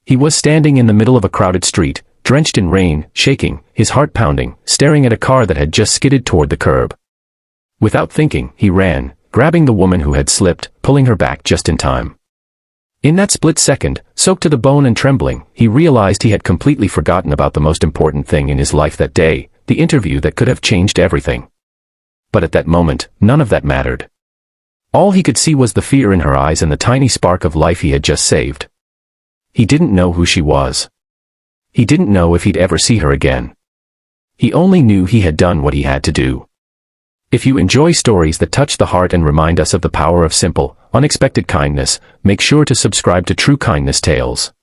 He was standing in the middle of a crowded street, drenched in rain, shaking, his heart pounding, staring at a car that had just skidded toward the curb. Without thinking, he ran, grabbing the woman who had slipped, pulling her back just in time. In that split second, soaked to the bone and trembling, he realized he had completely forgotten about the most important thing in his life that day, the interview that could have changed everything. But at that moment, none of that mattered. All he could see was the fear in her eyes and the tiny spark of life he had just saved. He didn't know who she was. He didn't know if he'd ever see her again. He only knew he had done what he had to do. If you enjoy stories that touch the heart and remind us of the power of simple, unexpected kindness, make sure to subscribe to True Kindness Tales.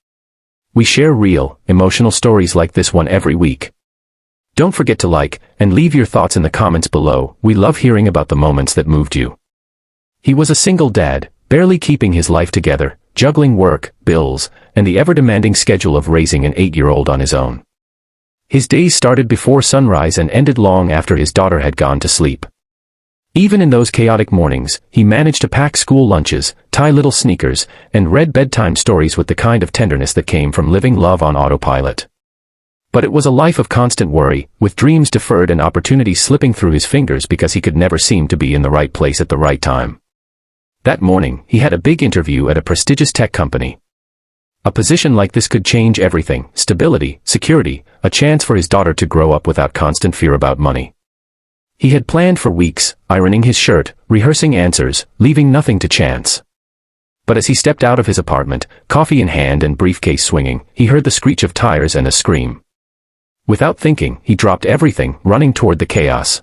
We share real, emotional stories like this one every week. Don't forget to like and leave your thoughts in the comments below. We love hearing about the moments that moved you. He was a single dad, barely keeping his life together, juggling work, bills, and the ever-demanding schedule of raising an 8-year-old on his own. His days started before sunrise and ended long after his daughter had gone to sleep. Even in those chaotic mornings, he managed to pack school lunches, tie little sneakers, and read bedtime stories with the kind of tenderness that came from living love on autopilot. But it was a life of constant worry, with dreams deferred and opportunities slipping through his fingers because he could never seem to be in the right place at the right time. That morning, he had a big interview at a prestigious tech company. A position like this could change everything: stability, security, a chance for his daughter to grow up without constant fear about money. He had planned for weeks, ironing his shirt, rehearsing answers, leaving nothing to chance. But as he stepped out of his apartment, coffee in hand and briefcase swinging, he heard the screech of tires and a scream. Without thinking, he dropped everything, running toward the chaos.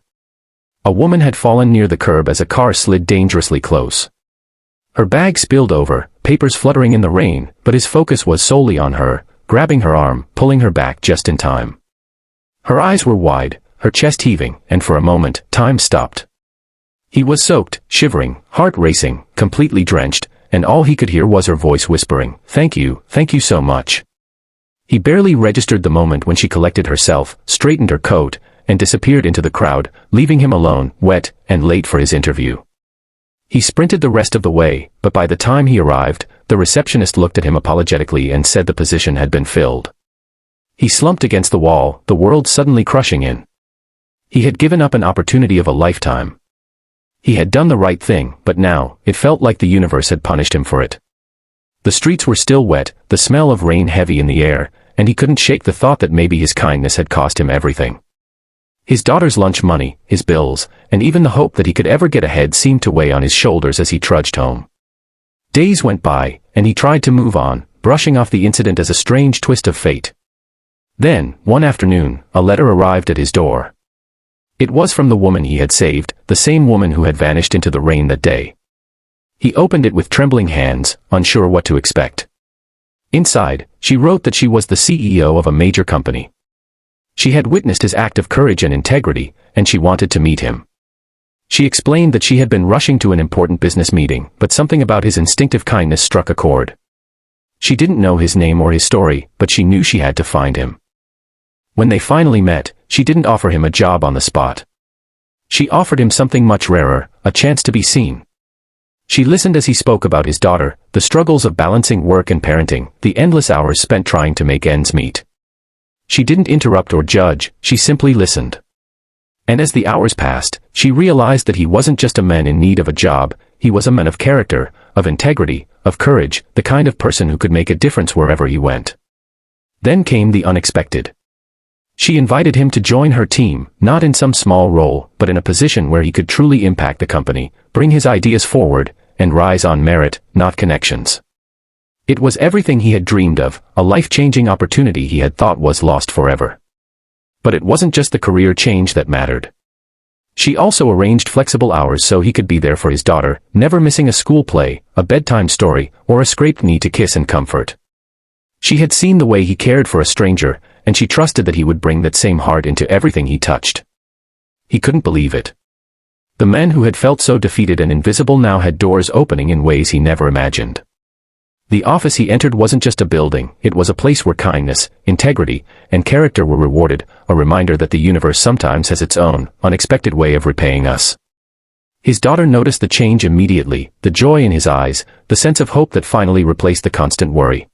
A woman had fallen near the curb as a car slid dangerously close. Her bag spilled over, papers fluttering in the rain, but his focus was solely on her, grabbing her arm, pulling her back just in time. Her eyes were wide, her chest heaving, and for a moment, time stopped. He was soaked, shivering, heart racing, completely drenched, and all he could hear was her voice whispering, thank you so much." He barely registered the moment when she collected herself, straightened her coat, and disappeared into the crowd, leaving him alone, wet, and late for his interview. He sprinted the rest of the way, but by the time he arrived, the receptionist looked at him apologetically and said the position had been filled. He slumped against the wall, the world suddenly crushing in. He had given up an opportunity of a lifetime. He had done the right thing, but now, it felt like the universe had punished him for it. The streets were still wet, the smell of rain heavy in the air, and he couldn't shake the thought that maybe his kindness had cost him everything. His daughter's lunch money, his bills, and even the hope that he could ever get ahead seemed to weigh on his shoulders as he trudged home. Days went by, and he tried to move on, brushing off the incident as a strange twist of fate. Then, one afternoon, a letter arrived at his door. It was from the woman he had saved, the same woman who had vanished into the rain that day. He opened it with trembling hands, unsure what to expect. Inside, she wrote that she was the CEO of a major company. She had witnessed his act of courage and integrity, and she wanted to meet him. She explained that she had been rushing to an important business meeting, but something about his instinctive kindness struck a chord. She didn't know his name or his story, but she knew she had to find him. When they finally met, she didn't offer him a job on the spot. She offered him something much rarer, a chance to be seen. She listened as he spoke about his daughter, the struggles of balancing work and parenting, the endless hours spent trying to make ends meet. She didn't interrupt or judge, she simply listened. And as the hours passed, she realized that he wasn't just a man in need of a job, he was a man of character, of integrity, of courage, the kind of person who could make a difference wherever he went. Then came the unexpected. She invited him to join her team, not in some small role, but in a position where he could truly impact the company, bring his ideas forward, and rise on merit, not connections. It was everything he had dreamed of, a life-changing opportunity he had thought was lost forever. But it wasn't just the career change that mattered. She also arranged flexible hours so he could be there for his daughter, never missing a school play, a bedtime story, or a scraped knee to kiss and comfort. She had seen the way he cared for a stranger, and she trusted that he would bring that same heart into everything he touched. He couldn't believe it. The man who had felt so defeated and invisible now had doors opening in ways he never imagined. The office he entered wasn't just a building, it was a place where kindness, integrity, and character were rewarded, a reminder that the universe sometimes has its own, unexpected way of repaying us. His daughter noticed the change immediately, the joy in his eyes, the sense of hope that finally replaced the constant worry.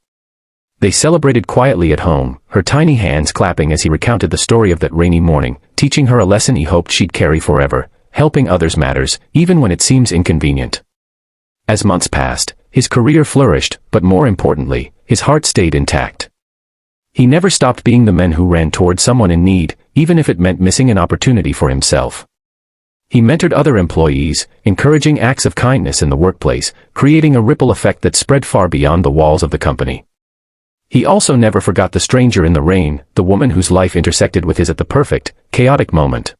They celebrated quietly at home, her tiny hands clapping as he recounted the story of that rainy morning, teaching her a lesson he hoped she'd carry forever. Helping others matters, even when it seems inconvenient. As months passed, his career flourished, but more importantly, his heart stayed intact. He never stopped being the man who ran toward someone in need, even if it meant missing an opportunity for himself. He mentored other employees, encouraging acts of kindness in the workplace, creating a ripple effect that spread far beyond the walls of the company. He also never forgot the stranger in the rain, the woman whose life intersected with his at the perfect, chaotic moment.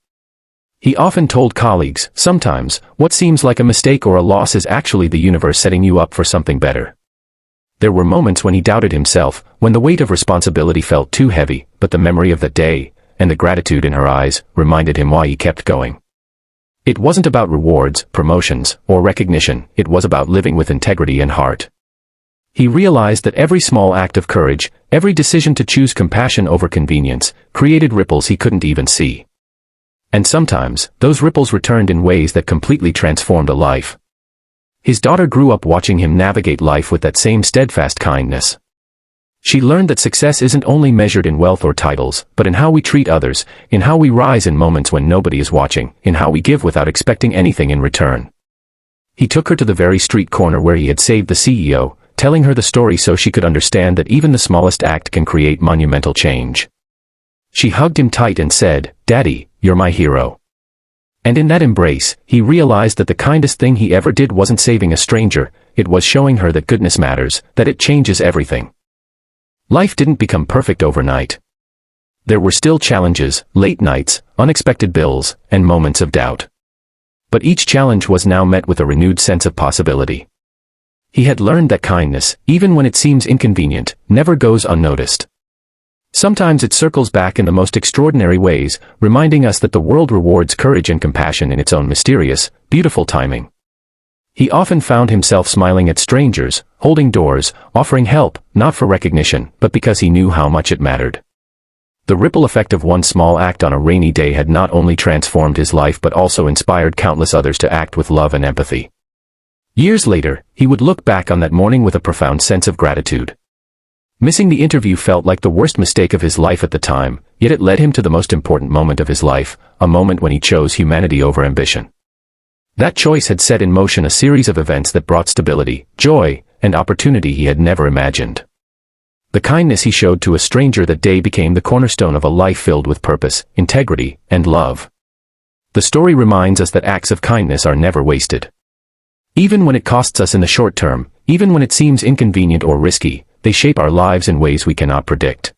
He often told colleagues, sometimes, what seems like a mistake or a loss is actually the universe setting you up for something better. There were moments when he doubted himself, when the weight of responsibility felt too heavy, but the memory of that day, and the gratitude in her eyes, reminded him why he kept going. It wasn't about rewards, promotions, or recognition, it was about living with integrity and heart. He realized that every small act of courage, every decision to choose compassion over convenience, created ripples he couldn't even see. And sometimes, those ripples returned in ways that completely transformed a life. His daughter grew up watching him navigate life with that same steadfast kindness. She learned that success isn't only measured in wealth or titles, but in how we treat others, in how we rise in moments when nobody is watching, in how we give without expecting anything in return. He took her to the very street corner where he had saved the CEO, telling her the story so she could understand that even the smallest act can create monumental change. She hugged him tight and said, "Daddy, you're my hero." And in that embrace, he realized that the kindest thing he ever did wasn't saving a stranger, it was showing her that goodness matters, that it changes everything. Life didn't become perfect overnight. There were still challenges, late nights, unexpected bills, and moments of doubt. But each challenge was now met with a renewed sense of possibility. He had learned that kindness, even when it seems inconvenient, never goes unnoticed. Sometimes it circles back in the most extraordinary ways, reminding us that the world rewards courage and compassion in its own mysterious, beautiful timing. He often found himself smiling at strangers, holding doors, offering help, not for recognition, but because he knew how much it mattered. The ripple effect of one small act on a rainy day had not only transformed his life but also inspired countless others to act with love and empathy. Years later, he would look back on that morning with a profound sense of gratitude. Missing the interview felt like the worst mistake of his life at the time, yet it led him to the most important moment of his life, a moment when he chose humanity over ambition. That choice had set in motion a series of events that brought stability, joy, and opportunity he had never imagined. The kindness he showed to a stranger that day became the cornerstone of a life filled with purpose, integrity, and love. The story reminds us that acts of kindness are never wasted. Even when it costs us in the short term, even when it seems inconvenient or risky, they shape our lives in ways we cannot predict.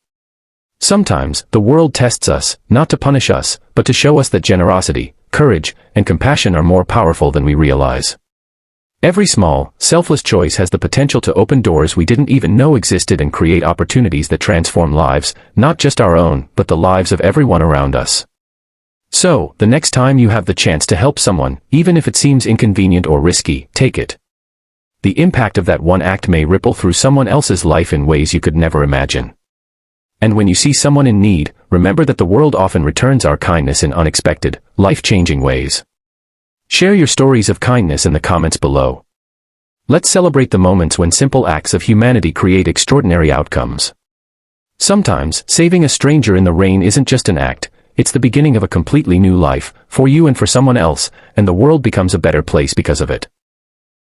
Sometimes, the world tests us, not to punish us, but to show us that generosity, courage, and compassion are more powerful than we realize. Every small, selfless choice has the potential to open doors we didn't even know existed and create opportunities that transform lives, not just our own, but the lives of everyone around us. So, the next time you have the chance to help someone, even if it seems inconvenient or risky, take it. The impact of that one act may ripple through someone else's life in ways you could never imagine. And when you see someone in need, remember that the world often returns our kindness in unexpected, life-changing ways. Share your stories of kindness in the comments below. Let's celebrate the moments when simple acts of humanity create extraordinary outcomes. Sometimes, saving a stranger in the rain isn't just an act, it's the beginning of a completely new life, for you and for someone else, and the world becomes a better place because of it.